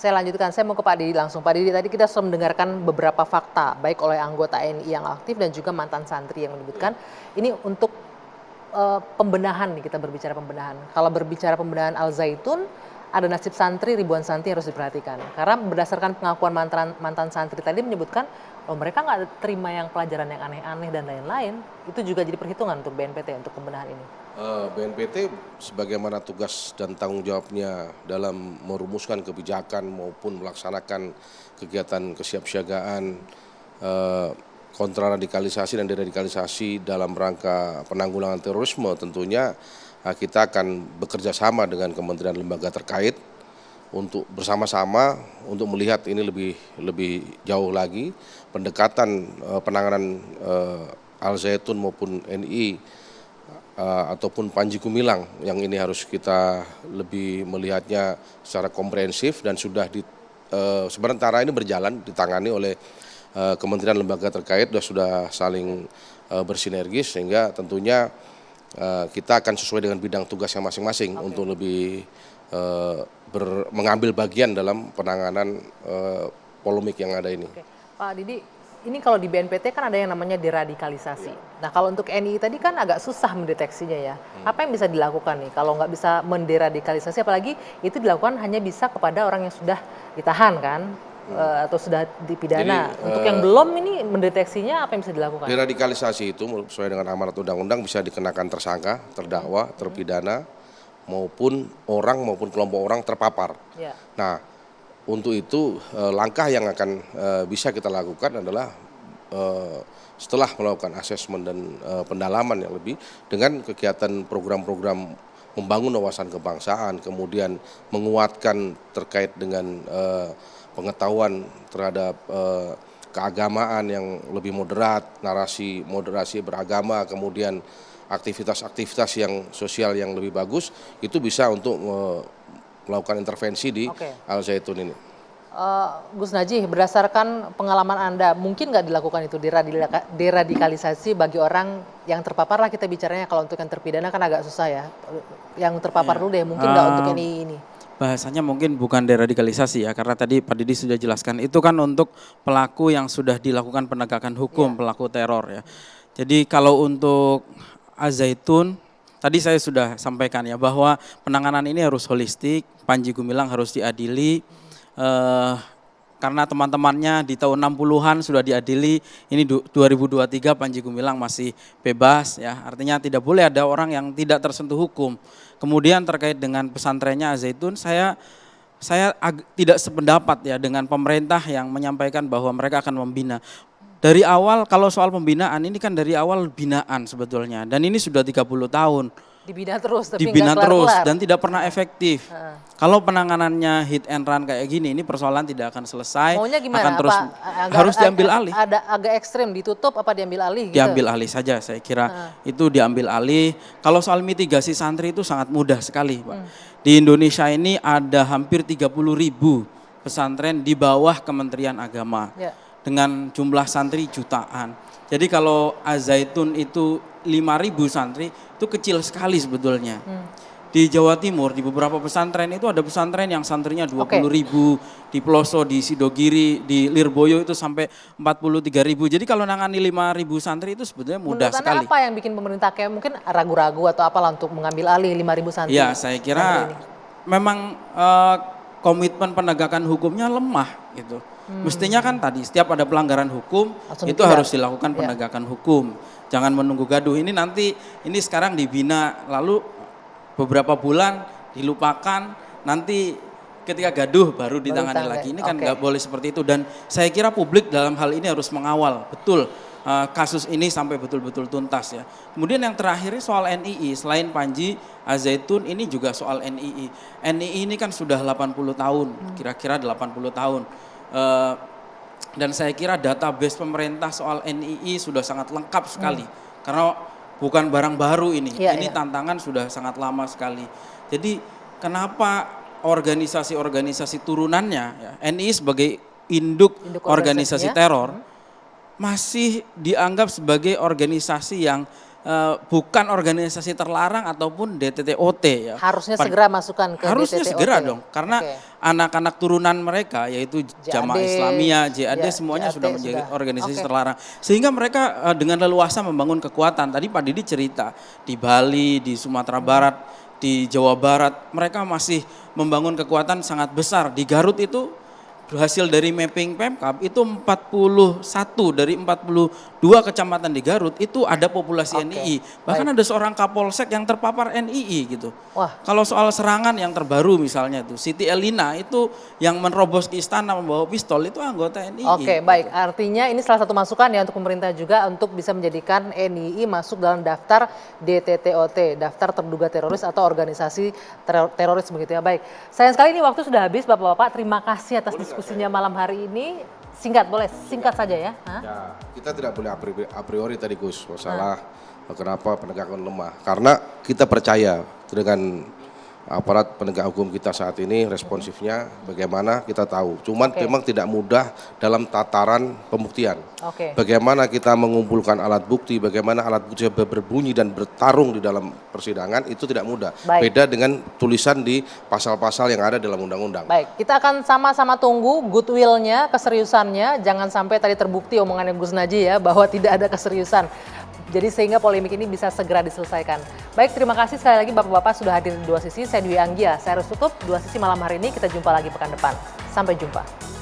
saya lanjutkan, saya mau ke Pak Didi langsung. Pak Didi, tadi kita sudah mendengarkan beberapa fakta, baik oleh anggota NI yang aktif dan juga mantan santri yang menyebutkan, ini untuk pembenahan nih, kita berbicara pembenahan. Kalau berbicara pembenahan Al Zaitun, ada nasib santri, ribuan santri harus diperhatikan. Karena berdasarkan pengakuan mantan santri tadi menyebutkan, oh mereka nggak terima yang pelajaran yang aneh-aneh dan lain-lain. Itu juga jadi perhitungan untuk BNPT, untuk pembenahan ini. BNPT sebagaimana tugas dan tanggung jawabnya dalam merumuskan kebijakan maupun melaksanakan kegiatan kesiapsiagaan kontraradikalisasi dan deradikalisasi dalam rangka penanggulangan terorisme, tentunya kita akan bekerja sama dengan kementerian lembaga terkait untuk bersama-sama untuk melihat ini lebih jauh lagi pendekatan penanganan Al Zaitun maupun NI ataupun Panji Gumilang yang ini harus kita lebih melihatnya secara komprehensif dan sudah sementara ini berjalan ditangani oleh kementerian lembaga terkait sudah saling bersinergis sehingga tentunya kita akan sesuai dengan bidang tugasnya masing-masing untuk lebih mengambil bagian dalam penanganan polemik yang ada ini. Pak Didi, ini kalau di BNPT kan ada yang namanya deradikalisasi. Nah kalau untuk NI tadi kan agak susah mendeteksinya ya. Apa yang bisa dilakukan nih kalau nggak bisa menderadikalisasi, apalagi itu dilakukan hanya bisa kepada orang yang sudah ditahan kan? Atau sudah dipidana. Jadi, untuk yang belum ini mendeteksinya apa yang bisa dilakukan? Deradikalisasi itu sesuai dengan amanat undang-undang bisa dikenakan tersangka, terdakwa, terpidana maupun kelompok orang terpapar. Ya. Nah, untuk itu langkah yang akan bisa kita lakukan adalah setelah melakukan asesmen dan pendalaman yang lebih dengan kegiatan program-program membangun wawasan kebangsaan, kemudian menguatkan terkait dengan pengetahuan terhadap keagamaan yang lebih moderat, moderasi beragama, kemudian aktivitas-aktivitas yang sosial yang lebih bagus, itu bisa untuk melakukan intervensi di Al Zaitun ini. Gus Najih, berdasarkan pengalaman Anda, mungkin nggak dilakukan itu deradikalisasi bagi orang yang terpapar lah kita bicaranya, kalau untuk yang terpidana kan agak susah ya. Yang terpapar dulu deh, mungkin nggak untuk ini. Bahasanya mungkin bukan deradikalisasi ya, karena tadi Pak Didi sudah jelaskan, itu kan untuk pelaku yang sudah dilakukan penegakan hukum, pelaku teror ya. Jadi kalau untuk Al Zaitun, tadi saya sudah sampaikan ya, bahwa penanganan ini harus holistik, Panji Gumilang harus diadili, karena teman-temannya di tahun 60-an sudah diadili, ini 2023 Panji Gumilang masih bebas ya, artinya tidak boleh ada orang yang tidak tersentuh hukum. Kemudian terkait dengan pesantrennya Al Zaitun, saya tidak sependapat ya dengan pemerintah yang menyampaikan bahwa mereka akan membina. Dari awal kalau soal pembinaan ini kan dari awal binaan sebetulnya, dan ini sudah 30 tahun. Dibina terus tapi dibina nggak terus kelar-kelar. Dan tidak pernah efektif. Kalau penanganannya hit and run kayak gini, ini persoalan tidak akan selesai. Maunya gimana? Akan terus harus diambil alih. Ada agak ekstrim, ditutup apa diambil alih gitu? Diambil alih saja, saya kira itu diambil alih. Kalau soal mitigasi santri itu sangat mudah sekali, Pak. Di Indonesia ini ada hampir 30.000 pesantren di bawah Kementerian Agama. Dengan jumlah santri jutaan. Jadi kalau Al Zaitun itu 5.000 santri, itu kecil sekali sebetulnya. Di Jawa Timur, di beberapa pesantren itu ada pesantren yang santrinya 20.000, di Peloso, di Sidogiri, di Lirboyo itu sampai 43.000. Jadi kalau nangani 5.000 santri itu sebetulnya mudah sekali. Apa yang bikin pemerintah kayak mungkin ragu-ragu atau apalah untuk mengambil alih 5.000 santri? Ya, saya kira memang komitmen penegakan hukumnya lemah gitu. Mestinya kan tadi setiap ada pelanggaran hukum itu harus dilakukan penegakan hukum. Jangan menunggu gaduh. Ini nanti ini sekarang dibina lalu beberapa bulan dilupakan, nanti ketika gaduh baru ditangani lagi. Ini kan nggak boleh seperti itu, dan saya kira publik dalam hal ini harus mengawal betul kasus ini sampai betul-betul tuntas ya. Kemudian yang terakhir soal NII, selain Panji, Al Zaitun ini juga soal NII. NII ini kan sudah 80 tahun, kira-kira 80 tahun. Dan saya kira database pemerintah soal NII sudah sangat lengkap sekali, karena bukan barang baru ini. Ini tantangan sudah sangat lama sekali. Jadi kenapa organisasi-organisasi turunannya, ya, NII sebagai induk organisasi teror, masih dianggap sebagai organisasi yang bukan organisasi terlarang ataupun DTTOT ya. Harusnya segera masukkan ke harusnya DTTOT. segera dong, karena anak-anak turunan mereka yaitu Jamaah Islamiyah, JAD semuanya JAD sudah menjadi organisasi Oke. terlarang. Sehingga mereka dengan leluasa membangun kekuatan. Tadi Pak Didi cerita di Bali, di Sumatera Barat, di Jawa Barat, mereka masih membangun kekuatan sangat besar. Di Garut itu hasil dari mapping Pemkab itu 41 dari 42 kecamatan di Garut itu ada populasi NII. Bahkan ada seorang Kapolsek yang terpapar NII gitu. Wah. Kalau soal serangan yang terbaru misalnya itu Siti Elina itu yang menerobos ke istana membawa pistol itu anggota NII. Oke, baik. Artinya ini salah satu masukan ya untuk pemerintah juga untuk bisa menjadikan NII masuk dalam daftar DTTOT, daftar terduga teroris atau organisasi teroris begitu ya. Baik. Sayang sekali ini waktu sudah habis Bapak-bapak. Terima kasih atas diskusinya malam hari ini. Singkat boleh, singkat saja ya. Ya, kita tidak boleh a priori tadi Gus masalah kenapa penegakan lemah. Karena kita percaya dengan aparat penegak hukum kita saat ini responsifnya bagaimana kita tahu. Cuman memang tidak mudah dalam tataran pembuktian. Bagaimana kita mengumpulkan alat bukti, bagaimana alat bukti berbunyi dan bertarung di dalam persidangan itu tidak mudah. Beda dengan tulisan di pasal-pasal yang ada dalam undang-undang. Baik, kita akan sama-sama tunggu goodwill-nya, keseriusannya. Jangan sampai tadi terbukti omongannya Gus Naji ya bahwa tidak ada keseriusan. Jadi sehingga polemik ini bisa segera diselesaikan. Baik, terima kasih sekali lagi Bapak-Bapak sudah hadir di Dua Sisi. Saya Dwi Anggia, saya harus tutup Dua Sisi malam hari ini. Kita jumpa lagi pekan depan. Sampai jumpa.